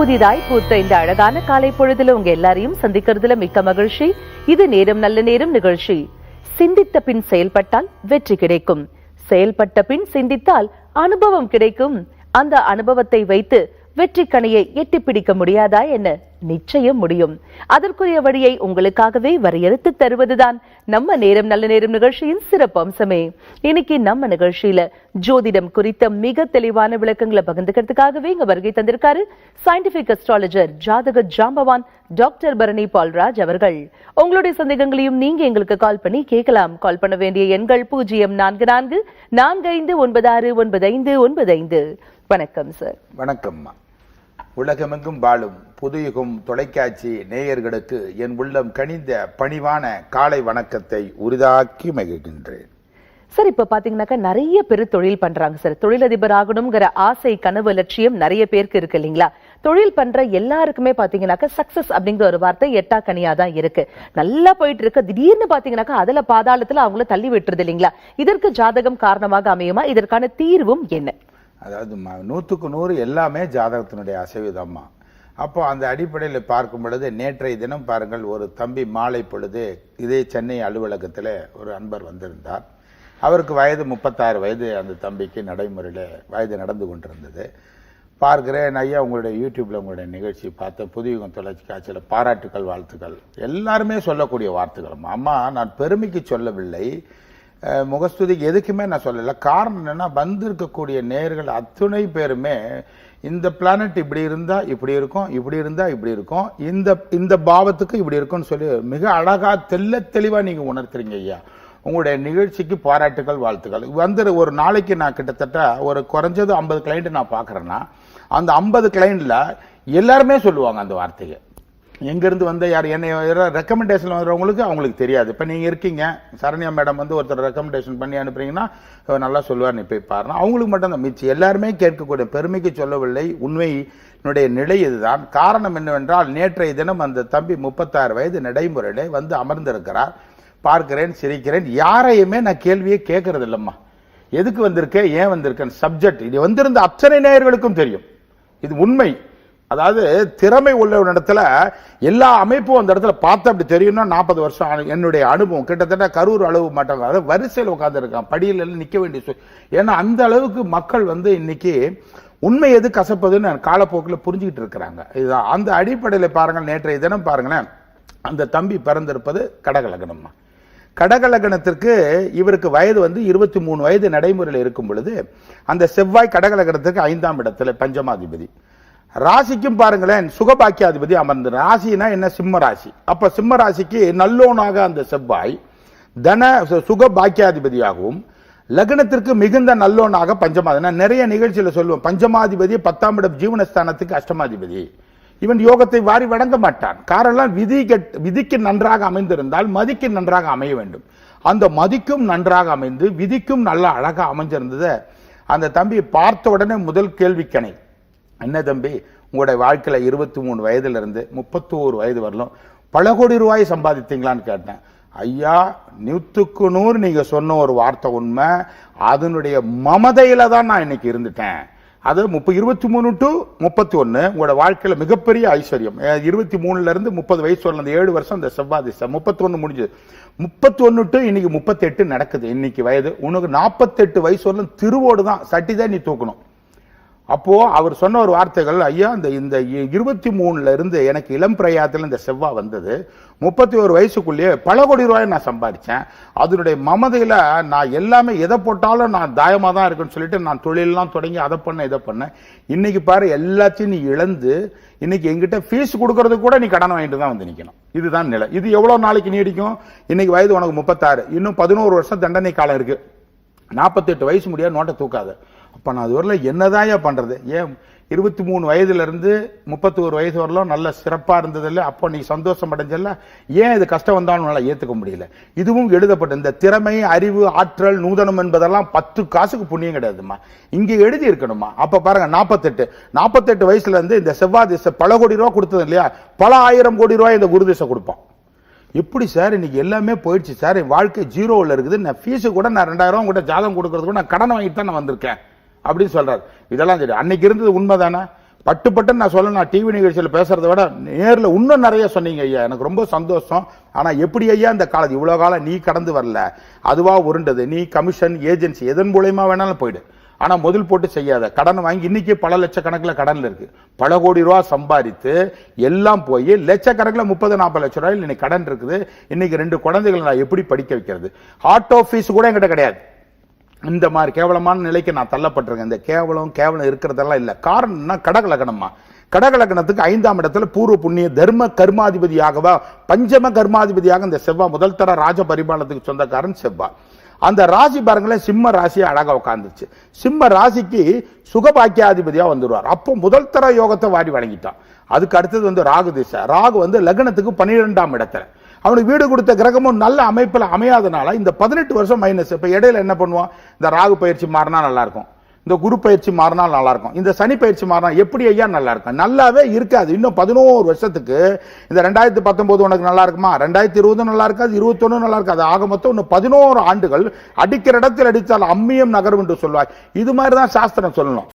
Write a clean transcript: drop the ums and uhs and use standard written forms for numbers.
புதிதாய் பூத்த இந்த அழகான காலை பொழுதுல உங்க எல்லாரையும் சந்திக்கிறதுல மிக்க மகிழ்ச்சி. இது நேரம் நல்ல நேரம் நிகழ்ச்சி. சிந்தித்த பின் செயல்பட்டால் வெற்றி கிடைக்கும், செயல்பட்ட பின் சிந்தித்தால் அனுபவம் கிடைக்கும். அந்த அனுபவத்தை வைத்து வெற்றி கனியை எட்டி பிடிக்க முடியாதா என்ன? நிச்சயம் முடியும். அதற்குரிய வழியை உங்களுக்காகவே வரையறுத்து தருவதுதான் நம்ம நேரம் நல்ல நேரம் நிகழ்ச்சியின் சிறப்பு அம்சமே. இன்னைக்கு நம்ம நிகழ்ச்சியில ஜோதிடம் குறித்த மிக தெளிவான விளக்கங்களை பகிர்ந்துக்கிறதுக்காகவே இங்க வருகை தந்திருக்காரு சயின்டிபிக் அஸ்ட்ராலஜர் ஜாதக ஜாம்பவான் டாக்டர் பரணி பால்ராஜ் அவர்கள். உங்களுடைய சந்தேகங்களையும் நீங்க எங்களுக்கு கால் பண்ணி கேட்கலாம். கால் பண்ண வேண்டிய எண்கள் 0444459595. வணக்கம் சார். வணக்கம்மா. உலகமெங்கும் வாழும் புதுயுகம் தொலைக்காட்சி நேயர்களுக்கு என் உள்ளம் கனிந்த பணிவான காலை வணக்கத்தை உரிதாக்கி மகிழ்கின்றேன். சார், இப்ப பாத்தீங்கன்னாக்கா நிறைய பேர் தொழில் பண்றாங்க சார். தொழிலதிபர் ஆகணுங்கிற ஆசை, கனவு, லட்சியம் நிறைய பேருக்கு இருக்கு இல்லைங்களா? தொழில் பண்ற எல்லாருக்குமே பாத்தீங்கன்னாக்கா சக்சஸ் அப்படிங்கிற ஒரு வார்த்தை எட்டாக்கனியா தான் இருக்கு. நல்லா போயிட்டு இருக்கு, திடீர்னு பாத்தீங்கன்னாக்கா அதுல பாதாளத்துல அவங்கள தள்ளி விட்டுருது இல்லைங்களா? இதற்கு ஜாதகம் காரணமாக அமையுமா? இதற்கான தீர்வும் என்ன? அதாவது 100க்கு 100 எல்லாமே ஜாதகத்தினுடைய அசைவுதாம்மா. அப்போ அந்த அடிப்படையில் பார்க்கும் பொழுது நேற்றைய தினம் பாருங்கள், ஒரு தம்பி மாலை பொழுது இதே சென்னை அலுவலகத்தில் ஒரு அன்பர் வந்திருந்தார். அவருக்கு வயது 36 வயது. அந்த தம்பிக்கு நடைமுறையில் வயது நடந்து கொண்டிருந்தது. பார்க்கிறேன், ஐயா உங்களுடைய யூடியூப்பில் உங்களுடைய நிகழ்ச்சி பார்த்த புதுயுகம் தொலைக்காட்சியில் பாராட்டுக்கள், வாழ்த்துக்கள், எல்லாருமே சொல்லக்கூடிய வார்த்தைகள். அம்மா, நான் பெருமைக்கு சொல்லவில்லை, முகஸ்துதிக்கு எதுக்குமே நான் சொல்லலை. காரணம் என்னன்னா, வந்திருக்கக்கூடிய நேயர்கள் அத்துணை பேருமே இந்த பிளானட் இப்படி இருந்தா இப்படி இருக்கும், இப்படி இருந்தா இப்படி இருக்கும், இந்த பாவத்துக்கு இப்படி இருக்கும்னு சொல்லி மிக அழகா தெளிவா நீங்க உணர்த்துறீங்க ஐயா. உங்களுடைய நிகழ்ச்சிக்கு பாராட்டுகள், வாழ்த்துக்கள். ஒரு நாளைக்கு நான் கிட்டத்தட்ட ஒரு குறைஞ்சது 50 கிளைண்ட் நான் பாக்குறேன்னா, அந்த 50 கிளைண்ட்ல எல்லாருமே சொல்லுவாங்க அந்த வார்த்தையை. எங்கிருந்து வந்த யார் என்ன ரெக்கமெண்டேஷன் வர்றவங்களுக்கு அவங்களுக்கு தெரியாது. இப்போ நீங்கள் இருக்கீங்க, சரண்யா மேடம் வந்து ஒருத்தர் ரெக்கமெண்டேஷன் பண்ணி அனுப்புறீங்கன்னா நல்லா சொல்லுவார், நீ போய் பாருன்னா அவங்களுக்கு மட்டும் தான் மிச்சம் எல்லாருமே கேட்கக்கூடிய. பெருமைக்கு சொல்லவில்லை, உண்மையினுடைய நிலை இதுதான். காரணம் என்னவென்றால், நேற்றைய தினம் அந்த தம்பி 36 வயது நடைமுறையிலே வந்து அமர்ந்திருக்கிறார். பார்க்கிறேன், சிரிக்கிறேன். யாரையுமே நான் கேள்வியே கேட்கறது இல்லைம்மா. எதுக்கு வந்திருக்கேன், ஏன் வந்திருக்கேன், சப்ஜெக்ட் இது வந்திருந்த அத்தனை நேயர்களுக்கும் தெரியும். இது உண்மை. அதாவது திறமை உள்ள இடத்துல எல்லா அமைப்பும் அந்த இடத்துல பார்த்து அப்படி தெரியும்னா 40 வருஷம் என்னுடைய அனுபவம். கிட்டத்தட்ட கரூர் அளவு மாட்டாங்க, அதாவது வரிசையில் உட்கார்ந்து இருக்கான், படியில நிக்க வேண்டிய. ஏன்னா அந்த அளவுக்கு மக்கள் வந்து இன்னைக்கு உண்மை எது கசப்பதுன்னு காலப்போக்கில் புரிஞ்சுக்கிட்டு இருக்கிறாங்க. இதுதான் அந்த அடிப்படையில் பாருங்கள். நேற்றைய தினம் பாருங்களேன், அந்த தம்பி பிறந்திருப்பது கடகலகனம். கடகலகனத்திற்கு இவருக்கு வயது வந்து 23 வயது நடைமுறையில் இருக்கும் பொழுது அந்த செவ்வாய் கடகலகனத்துக்கு 5ஆம் இடத்துல பஞ்சமாதிபதி. ராசிக்கும் பாருங்களேன், சுகபாக்கியாதிபதி அமர்ந்து. ராசினா என்ன? சிம்ம ராசி. அப்ப சிம்ம ராசிக்கு நல்லோனாக அந்த செவ்வாய் தன சுக பாக்கியாதிபதியாகவும், லக்னத்திற்கு மிகுந்த நல்லோனாக பஞ்சமாதிபதி. நிறைய நிகழ்ச்சியில சொல்லுவோம், பஞ்சமாதிபதி 10ஆம் இடம் ஜீவனஸ்தானத்துக்கு அஷ்டமாதிபதி. இவன் யோகத்தை வாரி வழங்க மாட்டான். காரணம், விதிக்கு நன்றாக அமைந்திருந்தால் மதிக்கு நன்றாக அமைய வேண்டும். அந்த மதிக்கும் நன்றாக அமைந்து விதிக்கும் நல்ல அழகா அமைஞ்சிருந்தது. அந்த தம்பி பார்த்த உடனே முதல் கேள்விக்கணை, என்ன தம்பி உங்களுடைய வாழ்க்கையில 23 வயதுல இருந்து 31 வயது வரலும் பல கோடி ரூபாய் சம்பாதித்தீங்களான்னு கேட்டேன். ஐயா, 100க்கு 100 நீங்க சொன்ன ஒரு வார்த்தை உண்மை. அதனுடைய மமதையில தான் நான் இன்னைக்கு இருந்துட்டேன். அது 23 to 31 உங்களோட வாழ்க்கையில மிகப்பெரிய ஐஸ்வர்யம். 23ல இருந்து 30 வயசு வரல, அந்த 7 வருஷம் இந்த செவ்வாய் திசை. 31 முடிஞ்சது. 31 to இன்னைக்கு 38 நடக்குது. இன்னைக்கு வயது உனக்கு 48 வயசு வரலும் திருவோடு தான், சட்டி தான் நீ தூக்கணும். அப்போ அவர் சொன்ன ஒரு வார்த்தைகள், ஐயா இந்த 23ல இருந்து எனக்கு இளம் பிரயாத்தில் இந்த செவ்வாய் வந்தது. 31 வயசுக்குள்ளேயே பல கோடி ரூபாய் நான் சம்பாதிச்சேன். அதனுடைய மமதையில நான் எல்லாமே எதை போட்டாலும் நான் தாயமா தான் இருக்குன்னு சொல்லிட்டு நான் தொழிலெல்லாம் தொடங்கி அதை பண்ண இதை பண்ண. இன்னைக்கு பாரு, எல்லாத்தையும் நீ இழந்து இன்னைக்கு எங்கிட்ட ஃபீஸ் கொடுக்கறது கூட நீ கடன் வாங்கிட்டு தான் வந்து நிக்கணும். இதுதான் நிலை. இது எவ்வளவு நாளைக்கு நீடிக்கும்? இன்னைக்கு வயது உனக்கு 36, இன்னும் 11 வருஷம் தண்டனை காலம் இருக்கு. 48 வயசு முடியாது, நோட்டை தூக்காது. அப்ப நான் அது வரல என்னதான் பண்றது? ஏன் 23 வயதுல இருந்து 31 வயசு வரலாம் நல்ல சிறப்பா இருந்ததில்ல? அப்போ நீ சந்தோஷம் அடைஞ்சல? ஏன் இது கஷ்டம் வந்தாலும் நல்லா ஏத்துக்க முடியல? இதுவும் எழுதப்பட்ட இந்த திறமை, அறிவு, ஆற்றல், நூதனம் என்பதெல்லாம் 10 காசுக்கு புண்ணியம் கிடையாதுமா, இங்க எழுதி இருக்கணுமா. அப்ப பாருங்க, 48 வயசுல இருந்து இந்த செவ்வாய் திசை பல கோடி ரூபாய் கொடுத்தது இல்லையா? பல ஆயிரம் கோடி ரூபாய் இந்த குரு திசை கொடுப்பான். எப்படி சார் இன்னைக்கு எல்லாமே போயிடுச்சு சார், என் வாழ்க்கை ஜீரோவில் இருக்குது, நான் ஃபீஸு கூட நான் 2000 கூட ஜாதகம் கொடுக்கறது கூட நான் கடன் வாங்கிட்டு தான் நான் வந்திருக்கேன் அப்படின்னு சொல்றாரு. இதெல்லாம் சரி, அன்னைக்கு இருந்தது உண்மைதானே? பட்டு நான் சொல்ல, நான் டிவி நிகழ்ச்சியில் பேசுறதை விட நேரில் இன்னும் நிறைய சொன்னீங்க ஐயா, எனக்கு ரொம்ப சந்தோஷம். ஆனா எப்படி ஐயா இந்த காலம் இவ்வளவு காலம் நீ கடந்து வரல, அதுவா உருண்டது, நீ கமிஷன் ஏஜென்சி எதன் மூலயமா வேணாலும் போயிடு, ஆனா முதல் போட்டு செய்யாத. கடன் வாங்கி இன்னைக்கு பல லட்சக்கணக்கில் கடன்ல இருக்கு, பல கோடி ரூபா சம்பாதித்து எல்லாம் போய் லட்சக்கணக்கில் 30-40 லட்சம் ரூபாயில் இன்னைக்கு கடன் இருக்குது. இன்னைக்கு 2 குழந்தைகளை நான் எப்படி படிக்க வைக்கிறது? ஆட்டோ ஃபீஸ் கூட என்கிட்ட கிடையாது. இந்த மாதிரி கேவலமான நிலைக்கு நான் தள்ளப்பட்டிருக்கேன். இந்த கேவலம் இருக்கிறதெல்லாம் இல்ல. காரணம்னா கடகலக்கணமா, கடகலக்கணத்துக்கு 5ஆம் இடத்துல பூர்வ புண்ணிய தர்ம கர்மாதிபதியாகவா பஞ்சம கர்மாதிபதியாக இந்த செவ்வாய் முதல் தர ராஜ பரிபாலனத்துக்கு சொந்தக்காரன் செவ்வாய். அந்த ராசி பாருங்களேன், சிம்ம ராசி அழகா உட்கார்ந்துச்சு. சிம்ம ராசிக்கு சுகபாக்கியாதிபதியா வந்துருவார். அப்போ முதல் தர யோகத்தை வாரி வழங்கிட்டான். அதுக்கு அடுத்தது ராகு திசை. ராகு லக்னத்துக்கு 12ஆம் இடத்துல. அவனுக்கு வீடு கொடுத்த கிரகமும் நல்ல அமைப்புல அமையாதனால இந்த 18 வருஷம் மைனஸ். இப்ப இடையில என்ன பண்ணுவான்? இந்த ராகு பயிற்சி மாறினா நல்லா இருக்கும், இந்த குரு பயிற்சி மாறினா நல்லா இருக்கும், இந்த சனி பயிற்சி மாறினா எப்படி ஐயா நல்லா இருக்கும்? நல்லாவே இருக்காது. இன்னும் 11 வருஷத்துக்கு இந்த 2019 உனக்கு நல்லா இருக்குமா? 2020 நல்லா இருக்காது, 21 நல்லா இருக்காது. ஆக மொத்தம் இன்னும் 11 ஆண்டுகள் அடிக்கிற இடத்தில் அடித்தால் அம்மியம் நகரும் என்று சொல்வாய். இது மாதிரிதான் சாஸ்திரம் சொல்லணும்.